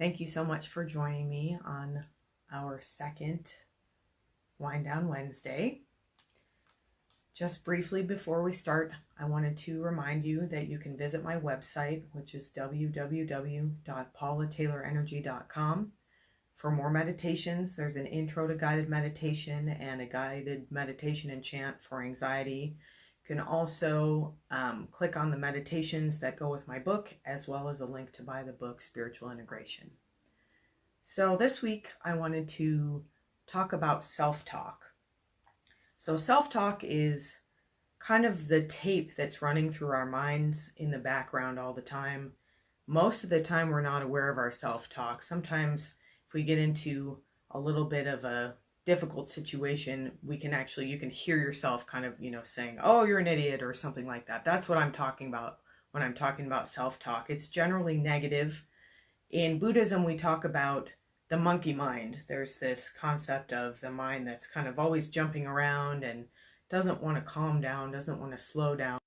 Thank you so much for joining me on our second Wind Down Wednesday. Just briefly before we start, I wanted to remind you that you can visit my website, which is www.paulataylorenergy.com. For more meditations, there's an intro to guided meditation and a guided meditation and chant for anxiety. You can also click on the meditations that go with my book, as well as a link to buy the book, Spiritual Integration. So this week, I wanted to talk about self-talk. So self-talk is kind of the tape that's running through our minds in the background all the time. Most of the time, we're not aware of our self-talk. Sometimes if we get into a little bit of a difficult situation, you can hear yourself kind of, saying, oh, you're an idiot or something like that. That's what I'm talking about when I'm talking about self-talk. It's generally negative. In Buddhism, we talk about the monkey mind. There's this concept of the mind that's kind of always jumping around and doesn't want to calm down, doesn't want to slow down.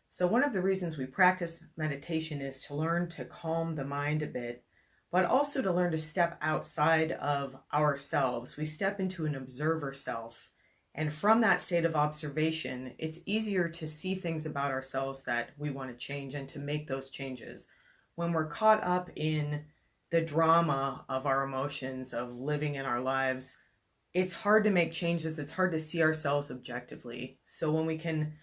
So one of the reasons we practice meditation is to learn to calm the mind a bit, but also to learn to step outside of ourselves. We step into an observer self. And from that state of observation, it's easier to see things about ourselves that we want to change and to make those changes. When we're caught up in the drama of our emotions, of living in our lives, it's hard to make changes. It's hard to see ourselves objectively. So when we can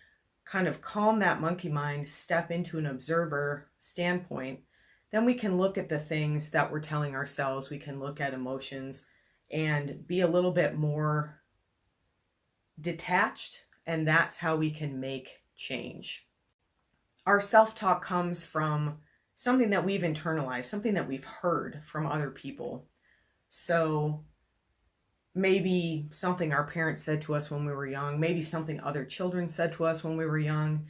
kind of calm that monkey mind, step into an observer standpoint, then we can look at the things that we're telling ourselves. We can look at emotions and be a little bit more detached, and that's how we can make change. Our self-talk comes from something that we've internalized, something that we've heard from other people. So maybe something our parents said to us when we were young, maybe something other children said to us when we were young.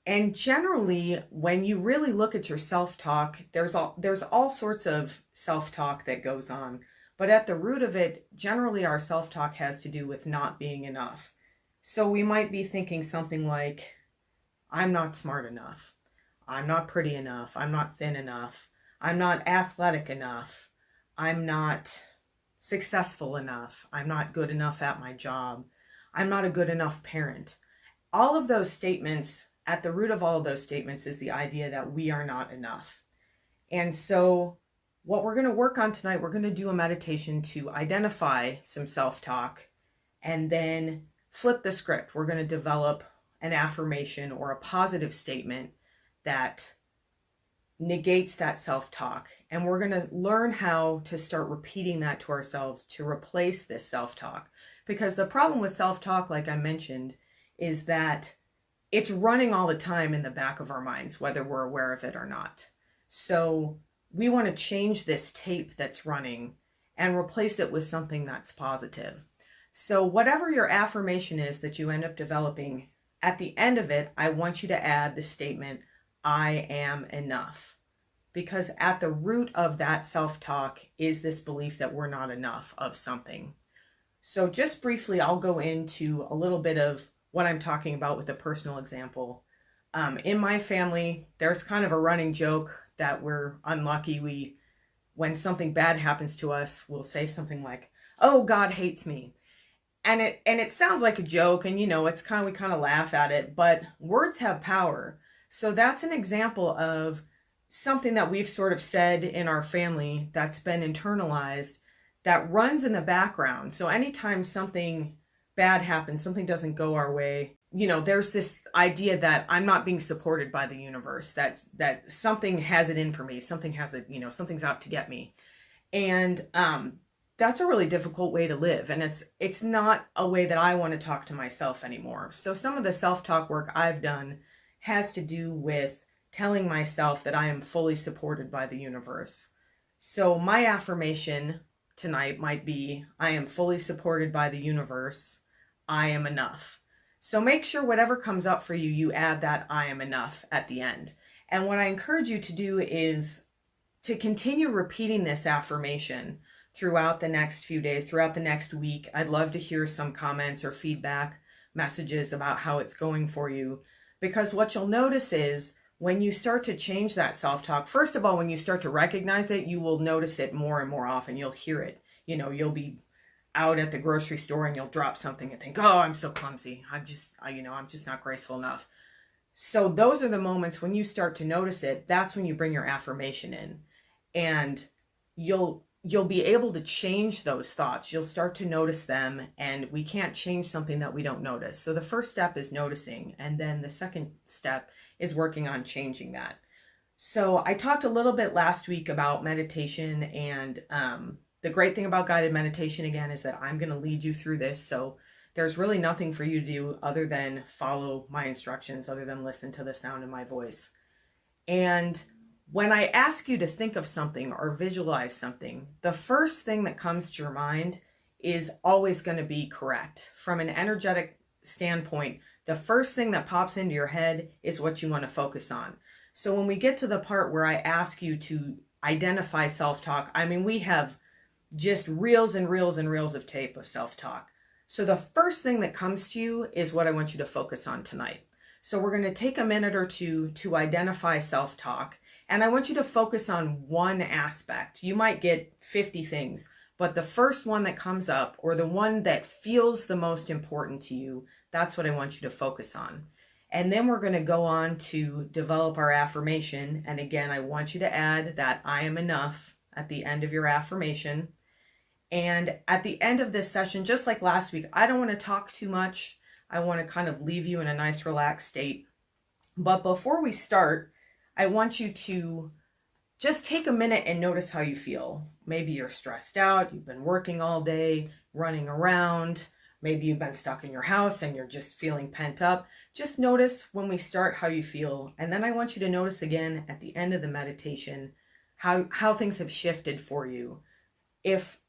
And generally, when you really look at your self-talk, there's all sorts of self-talk that goes on. But at the root of it, generally our self-talk has to do with not being enough. So we might be thinking something like, I'm not smart enough. I'm not pretty enough. I'm not thin enough. I'm not athletic enough. I'm not successful enough. I'm not good enough at my job. I'm not a good enough parent. All of those statements, at the root of all of those statements is the idea that we are not enough. And so what we're going to work on tonight, we're going to do a meditation to identify some self-talk and then flip the script. We're going to develop an affirmation or a positive statement that negates that self-talk. And we're going to learn how to start repeating that to ourselves to replace this self-talk. Because the problem with self-talk, like I mentioned, is that it's running all the time in the back of our minds, whether we're aware of it or not. So we want to change this tape that's running and replace it with something that's positive. So whatever your affirmation is that you end up developing, at the end of it, I want you to add the statement, I am enough. Because at the root of that self-talk is this belief that we're not enough of something. So just briefly, I'll go into a little bit of what I'm talking about with a personal example. In my family, there's kind of a running joke that we're unlucky. When something bad happens to us, we'll say something like, oh, God hates me. And it sounds like a joke, and we kind of laugh at it, but words have power. So that's an example of something that we've sort of said in our family that's been internalized, that runs in the background. So anytime something bad happens, something doesn't go our way, there's this idea that I'm not being supported by the universe, that something has it in for me, something has it, something's out to get me. And that's a really difficult way to live. And it's not a way that I want to talk to myself anymore. So some of the self-talk work I've done has to do with telling myself that I am fully supported by the universe. So my affirmation tonight might be, I am fully supported by the universe. I am enough. So make sure whatever comes up for you, you add that I am enough at the end. And what I encourage you to do is to continue repeating this affirmation throughout the next few days, throughout the next week. I'd love to hear some comments or feedback messages about how it's going for you. Because what you'll notice is when you start to change that self-talk, first of all, when you start to recognize it, you will notice it more and more often. You'll hear it. You'll be out at the grocery store and you'll drop something and think, oh, I'm so clumsy. I'm just not graceful enough. So those are the moments when you start to notice it. That's when you bring your affirmation in, and you'll be able to change those thoughts. You'll start to notice them, and we can't change something that we don't notice. So the first step is noticing, and then the second step is working on changing that. So I talked a little bit last week about meditation, and the great thing about guided meditation, again, is that I'm going to lead you through this. So there's really nothing for you to do other than follow my instructions, other than listen to the sound of my voice. And when I ask you to think of something or visualize something, the first thing that comes to your mind is always going to be correct. From an energetic standpoint, the first thing that pops into your head is what you want to focus on. So when we get to the part where I ask you to identify self-talk, I mean, we have just reels and reels and reels of tape of self-talk. So the first thing that comes to you is what I want you to focus on tonight. So we're going to take a minute or two to identify self-talk, and I want you to focus on one aspect. You might get 50 things, but the first one that comes up, or the one that feels the most important to you, that's what I want you to focus on. And then we're going to go on to develop our affirmation. And again, I want you to add that I am enough at the end of your affirmation. And at the end of this session, just like last week, I don't want to talk too much. I want to kind of leave you in a nice relaxed state. But before we start, I want you to just take a minute and notice how you feel. Maybe you're stressed out, you've been working all day, running around. Maybe you've been stuck in your house and you're just feeling pent up. Just notice when we start how you feel. And then I want you to notice again at the end of the meditation how things have shifted for you. If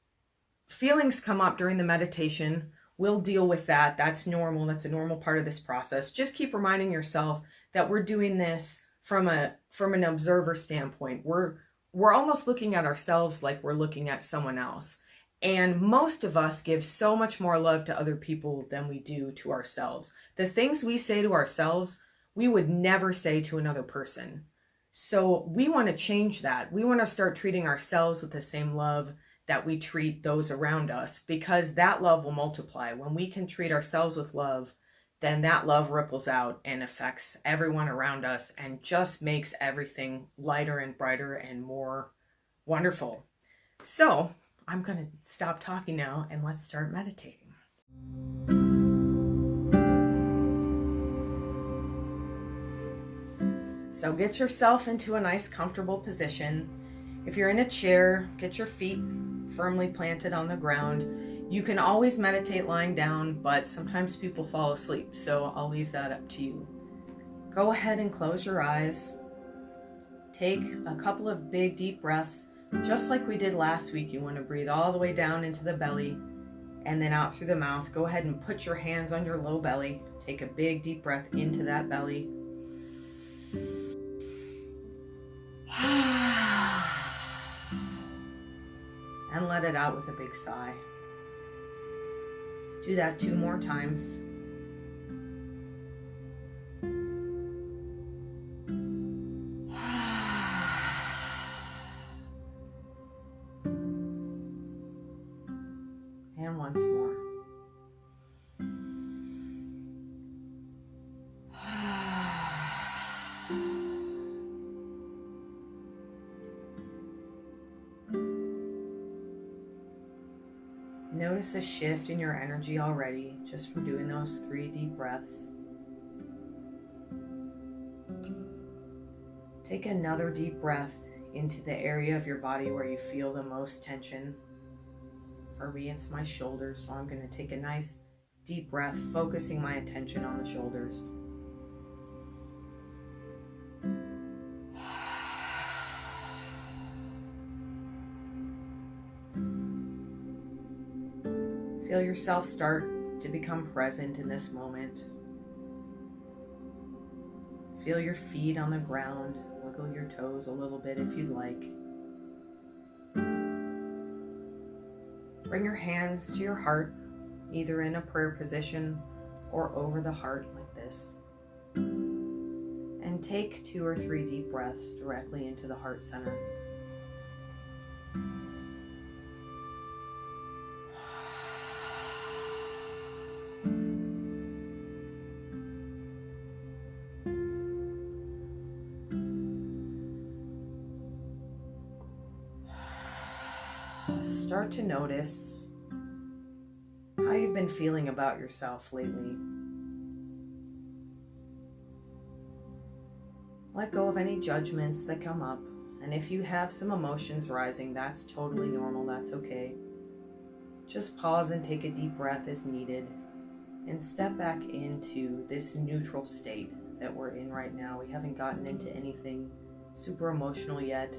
feelings come up during the meditation, we'll deal with that. That's normal. That's a normal part of this process. Just keep reminding yourself that we're doing this from an observer standpoint. We're almost looking at ourselves like we're looking at someone else. And most of us give so much more love to other people than we do to ourselves. The things we say to ourselves, we would never say to another person. So we want to change that. We want to start treating ourselves with the same love that we treat those around us, because that love will multiply. When we can treat ourselves with love, then that love ripples out and affects everyone around us and just makes everything lighter and brighter and more wonderful. So I'm going to stop talking now and let's start meditating. So get yourself into a nice comfortable position. If you're in a chair, get your feet firmly planted on the ground. You can always meditate lying down, but sometimes people fall asleep, so I'll leave that up to you. Go ahead and close your eyes. Take a couple of big deep breaths, just like we did last week. You want to breathe all the way down into the belly and then out through the mouth. Go ahead and put your hands on your low belly. Take a big deep breath into that belly. And let it out with a big sigh. Do that 2 more times. And once more. Notice a shift in your energy already just from doing those 3 deep breaths. Take another deep breath into the area of your body where you feel the most tension. For me, it's my shoulders, so I'm going to take a nice deep breath, focusing my attention on the shoulders. Feel yourself start to become present in this moment. Feel your feet on the ground. Wiggle your toes a little bit if you'd like. Bring your hands to your heart, either in a prayer position or over the heart like this. And take 2 or 3 deep breaths directly into the heart center. Start to notice how you've been feeling about yourself lately. Let go of any judgments that come up, and if you have some emotions rising, that's totally normal, that's okay. Just pause and take a deep breath as needed, and step back into this neutral state that we're in right now. We haven't gotten into anything super emotional yet.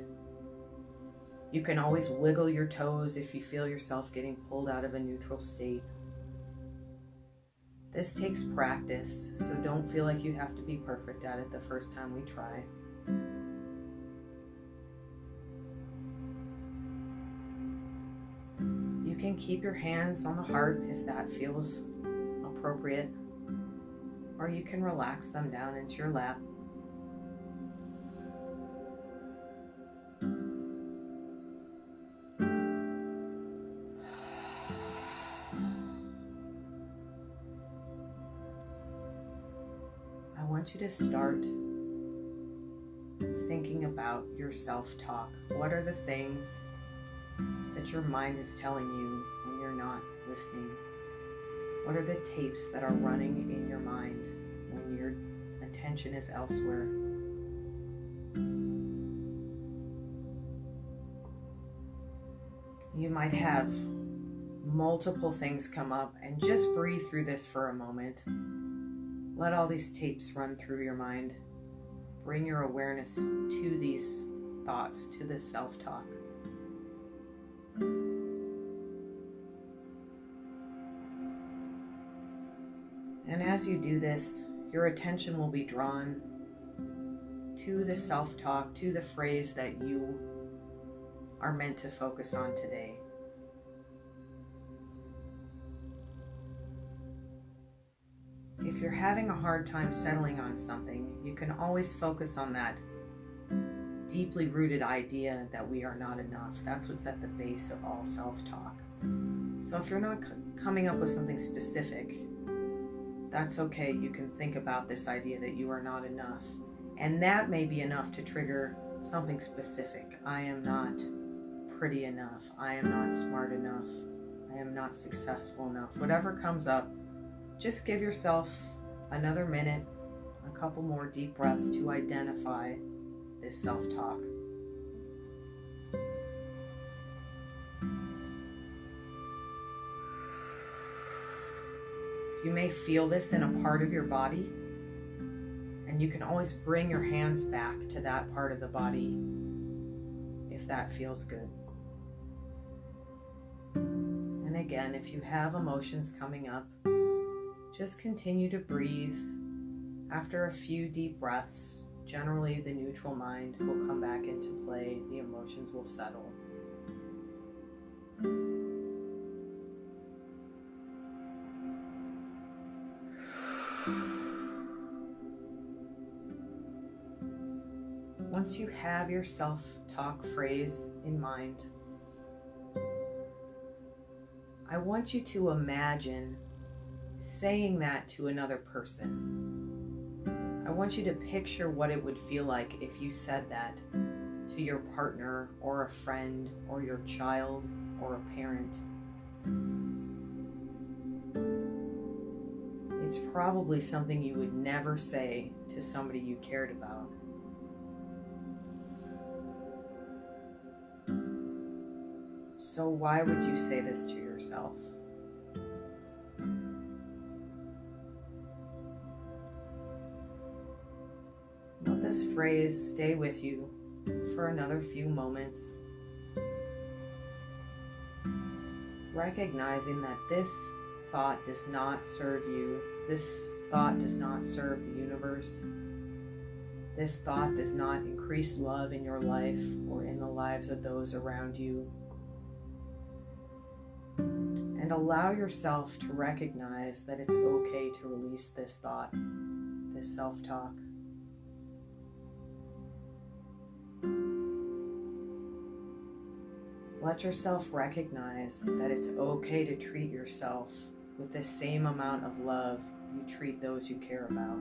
You can always wiggle your toes if you feel yourself getting pulled out of a neutral state. This takes practice, so don't feel like you have to be perfect at it the first time we try. You can keep your hands on the heart if that feels appropriate, or you can relax them down into your lap. I want you to start thinking about your self-talk. What are the things that your mind is telling you when you're not listening? What are the tapes that are running in your mind when your attention is elsewhere? You might have multiple things come up, and just breathe through this for a moment. Let all these tapes run through your mind. Bring your awareness to these thoughts, to this self-talk. And as you do this, your attention will be drawn to the self-talk, to the phrase that you are meant to focus on today. If you're having a hard time settling on something, you can always focus on that deeply rooted idea that we are not enough. That's what's at the base of all self-talk. So if you're not coming up with something specific, that's okay. You can think about this idea that you are not enough. And that may be enough to trigger something specific. I am not pretty enough. I am not smart enough. I am not successful enough. Whatever comes up, just give yourself another minute, a couple more deep breaths to identify this self-talk. You may feel this in a part of your body, and you can always bring your hands back to that part of the body if that feels good. And again, if you have emotions coming up, just continue to breathe. After a few deep breaths, generally the neutral mind will come back into play. The emotions will settle. Once you have your self-talk phrase in mind, I want you to imagine saying that to another person. I want you to picture what it would feel like if you said that to your partner or a friend or your child or a parent. It's probably something you would never say to somebody you cared about. So why would you say this to yourself? Let this phrase stay with you for another few moments, recognizing that this thought does not serve you. This thought does not serve the universe. This thought does not increase love in your life or in the lives of those around you. And allow yourself to recognize that it's okay to release this thought, this self-talk. Let yourself recognize that it's okay to treat yourself with the same amount of love you treat those you care about.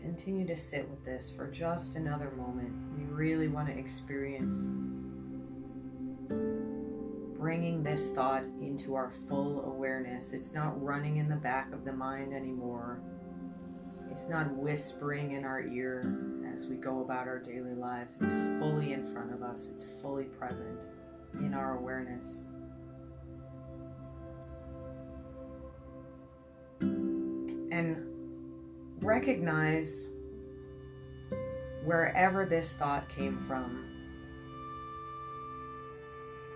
Continue to sit with this for just another moment. We really want to experience bringing this thought into our full awareness. It's not running in the back of the mind anymore. It's not whispering in our ear as we go about our daily lives. It's fully in front of us. It's fully present in our awareness. And recognize wherever this thought came from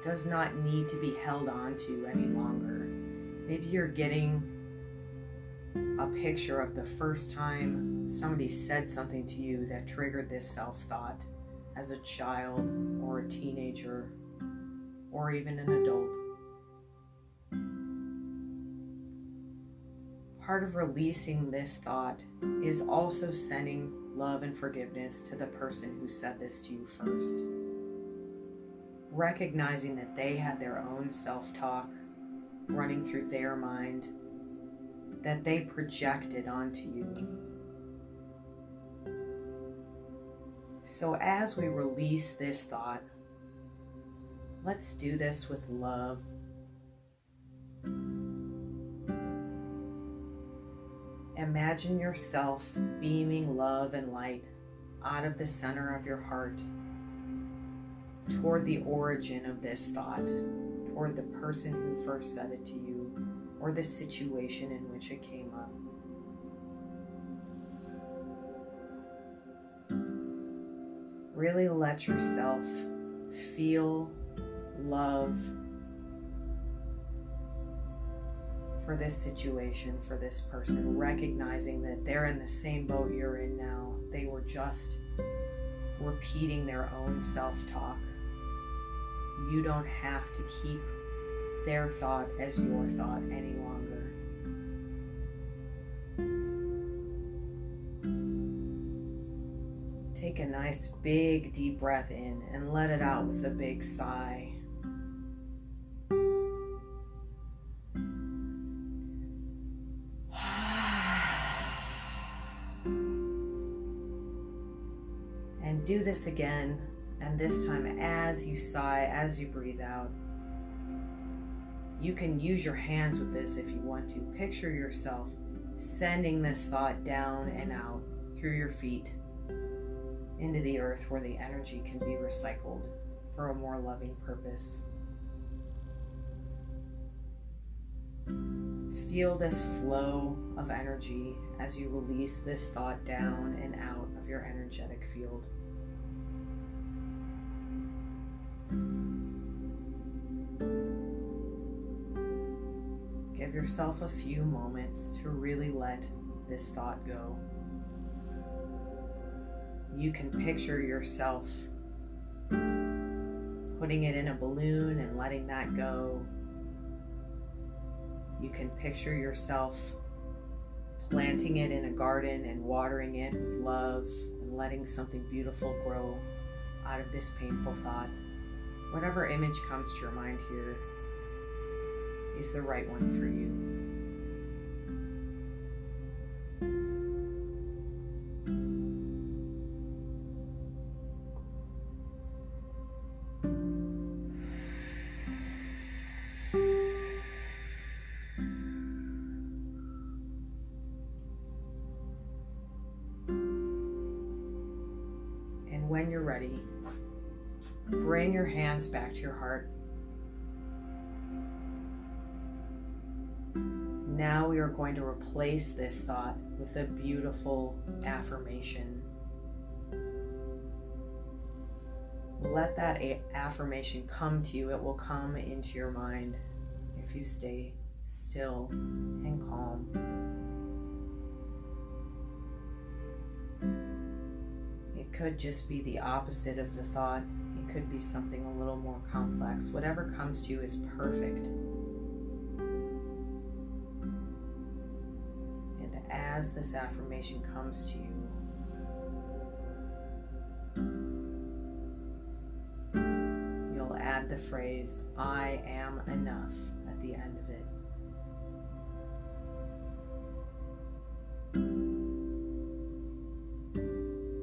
does not need to be held on to any longer. Maybe you're getting a picture of the first time somebody said something to you that triggered this self-thought as a child or a teenager or even an adult. Part of releasing this thought is also sending love and forgiveness to the person who said this to you first. Recognizing that they had their own self-talk running through their mind that they projected onto you. So as we release this thought, let's do this with love. Imagine yourself beaming love and light out of the center of your heart toward the origin of this thought, toward the person who first said it to you, or the situation in which it came up. Really let yourself feel love for this situation, for this person, recognizing that they're in the same boat you're in now. They were just repeating their own self-talk. You don't have to keep their thought as your thought any longer. Take a nice big deep breath in and let it out with a big sigh. And do this again, and this time as you sigh, as you breathe out. You can use your hands with this if you want to. Picture yourself sending this thought down and out through your feet into the earth where the energy can be recycled for a more loving purpose. Feel this flow of energy as you release this thought down and out of your energetic field. Give yourself a few moments to really let this thought go. You can picture yourself putting it in a balloon and letting that go. You can picture yourself planting it in a garden and watering it with love and letting something beautiful grow out of this painful thought. Whatever image comes to your mind here is the right one for you. And when you're ready, bring your hands back to your heart. Now we are going to replace this thought with a beautiful affirmation. Let that affirmation come to you. It will come into your mind if you stay still and calm. could just be the opposite of the thought. It could be something a little more complex. Whatever comes to you is perfect. And as this affirmation comes to you, you'll add the phrase, "I am enough," at the end of it.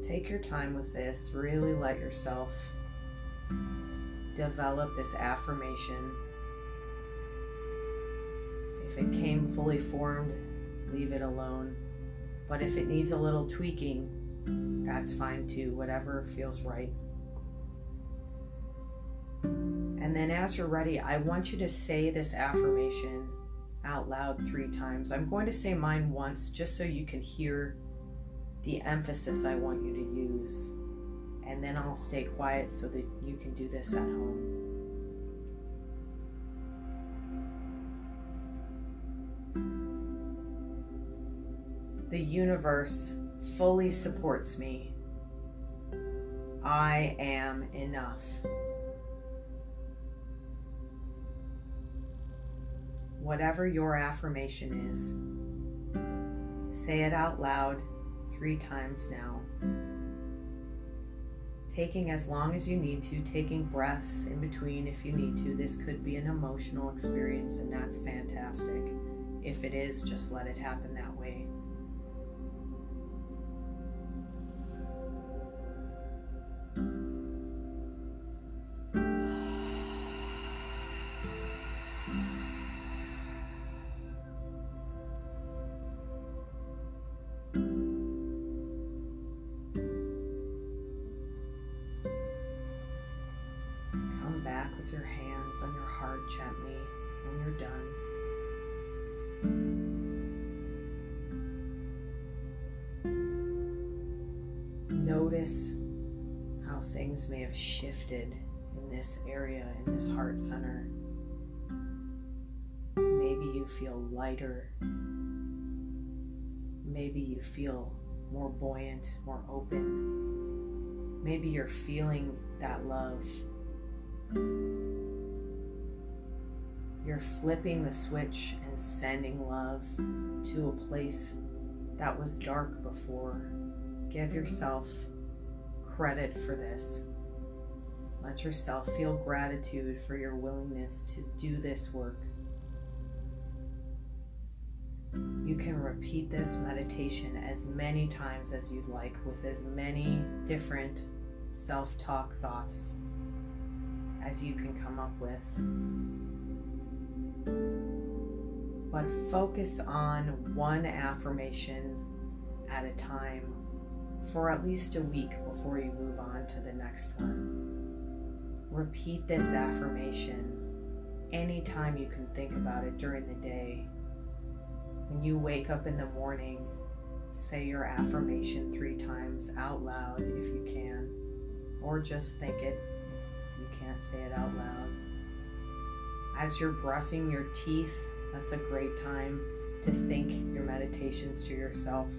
Take your time with this. Really let yourself develop this affirmation. If it came fully formed, leave it alone. But if it needs a little tweaking, that's fine too, whatever feels right. And then as you're ready, I want you to say this affirmation out loud 3 times. I'm going to say mine once just so you can hear the emphasis I want you to use. And then I'll stay quiet so that you can do this at home. The universe fully supports me. I am enough. Whatever your affirmation is, say it out loud 3 times now. Taking as long as you need to, taking breaths in between if you need to. This could be an emotional experience, and that's fantastic. If it is, just let it happen that way. Back with your hands on your heart gently when you're done. Notice how things may have shifted in this area, in this heart center. Maybe you feel lighter. Maybe you feel more buoyant, more open. Maybe you're feeling that love. You're flipping the switch and sending love to a place that was dark before. Give yourself credit for this. Let yourself feel gratitude for your willingness to do this work. You can repeat this meditation as many times as you'd like, with as many different self-talk thoughts as you can come up with. But focus on one affirmation at a time for at least a week before you move on to the next one. Repeat this affirmation anytime you can think about it during the day. When you wake up in the morning, say your affirmation 3 times out loud if you can, or just think it if you can't say it out loud. As you're brushing your teeth, that's a great time to think your meditations to yourself.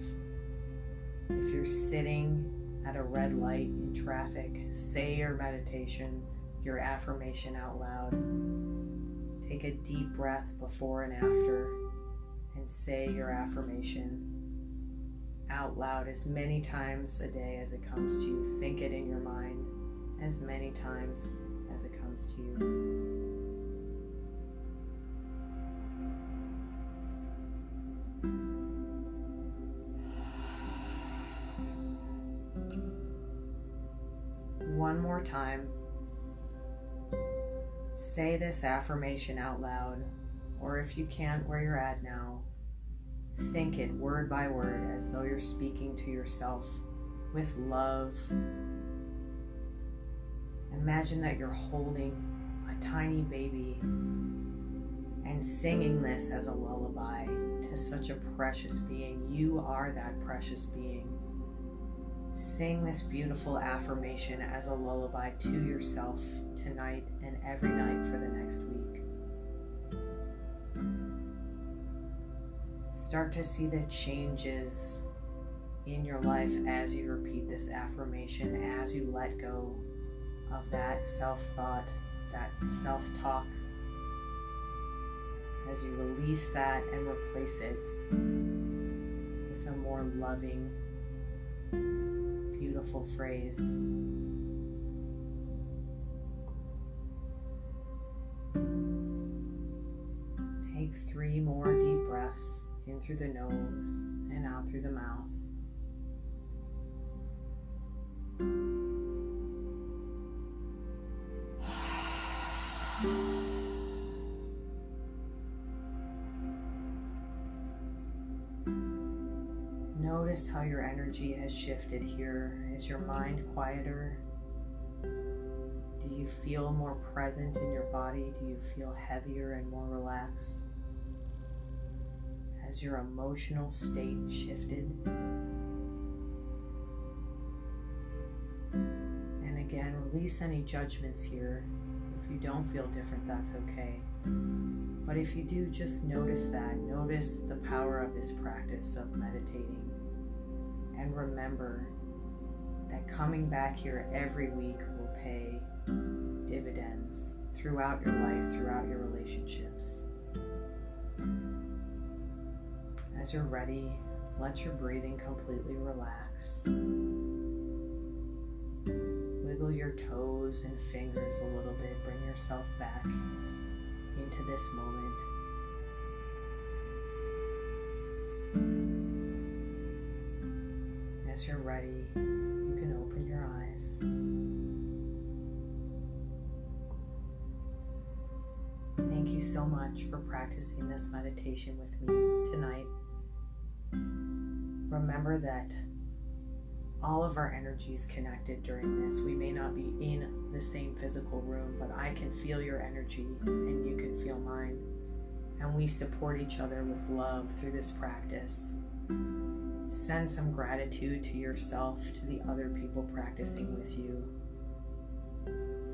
If you're sitting at a red light in traffic, say your meditation, your affirmation out loud. Take a deep breath before and after and say your affirmation out loud as many times a day as it comes to you. Think it in your mind as many times as it comes to you. One more time. Say this affirmation out loud, or if you can't where you're at now, think it word by word as though you're speaking to yourself with love. Imagine that you're holding a tiny baby and singing this as a lullaby to such a precious being. You are that precious being. Sing this beautiful affirmation as a lullaby to yourself tonight and every night for the next week. Start to see the changes in your life as you repeat this this affirmation as you let go of that self-thought, that self-talk, as you release that and replace it with a more loving, beautiful phrase. Take 3 more deep breaths, in through the nose and out through the mouth. Notice how your energy has shifted here. Is your mind quieter? Do you feel more present in your body? Do you feel heavier and more relaxed? Has your emotional state shifted? And again, release any judgments here. If you don't feel different, that's okay. But if you do, just notice that. Notice the power of this practice of meditating. And remember that coming back here every week will pay dividends throughout your life, throughout your relationships. As you're ready, let your breathing completely relax. Wiggle your toes and fingers a little bit. Bring yourself back into this moment. As you're ready, you can open your eyes. Thank you so much for practicing this meditation with me tonight. Remember that all of our energies connected during this. We may not be in the same physical room, but I can feel your energy and you can feel mine. And we support each other with love through this practice. Send some gratitude to yourself, to the other people practicing with you,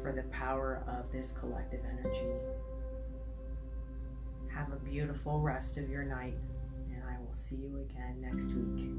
for the power of this collective energy. Have a beautiful rest of your night, and I will see you again next week.